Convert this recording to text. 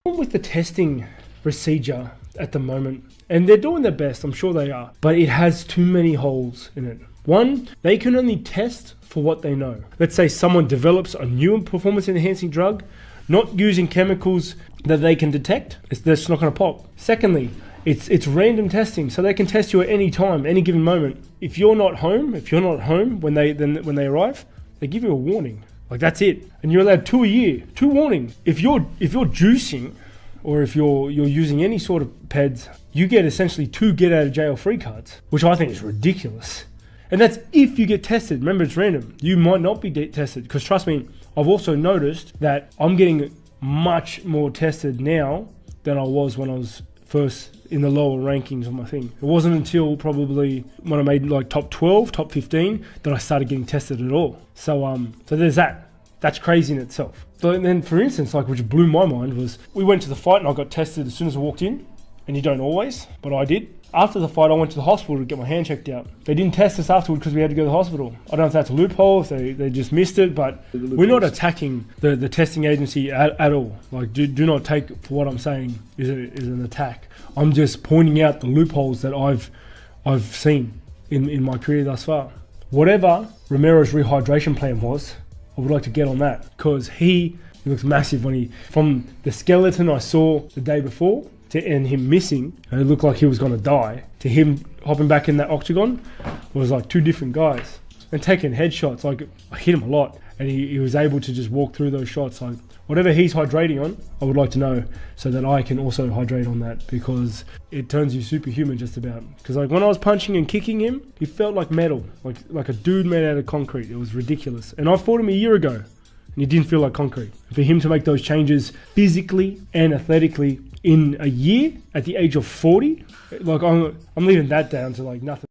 With the testing procedure at the moment, and they're doing their best, I'm sure they are, but it has too many holes in it. One, they can only test for what they know. Let's say someone develops a new performance enhancing drug, not using chemicals that they can detect, that's not going to pop. Secondly, it's random testing, so they can test you at any time, any given moment. If you're not home when they arrive, they give you a warning. Like, that's it. And you're allowed 2 a year, 2 warnings. If you're juicing, or if you're using any sort of PEDs, you get essentially 2 get out of jail free cards, which I think is ridiculous. And that's if you get tested. Remember, it's random. You might not be tested, because trust me, I've also noticed that I'm getting much more tested now than I was when I was first in the lower rankings of my thing. It wasn't until probably when I made like top 12, top 15 that I started getting tested at all. So there's that. That's crazy in itself. So, and then, for instance, like, which blew my mind was, we went to the fight and I got tested as soon as I walked in. And you don't always, but I did. After the fight, I went to the hospital to get my hand checked out. They didn't test us afterward because we had to go to the hospital. I don't know if that's a loophole, if they just missed it, but we're not attacking the testing agency at all. Like, do not take for what I'm saying is an attack. I'm just pointing out the loopholes that I've seen in my career thus far. Whatever Romero's rehydration plan was, I would like to get on that, because he looks massive from the skeleton I saw the day before and him missing, and it looked like he was going to die, to him hopping back in that octagon, was like 2 different guys. And taking headshots, like, I hit him a lot, and he was able to just walk through those shots. Like, whatever he's hydrating on, I would like to know, so that I can also hydrate on that, because it turns you superhuman just about. Because like, when I was punching and kicking him, he felt like metal, like a dude made out of concrete. It was ridiculous. And I fought him a year ago, and he didn't feel like concrete. For him to make those changes physically and athletically in a year at the age of 40, like, I'm leaving that down to like nothing.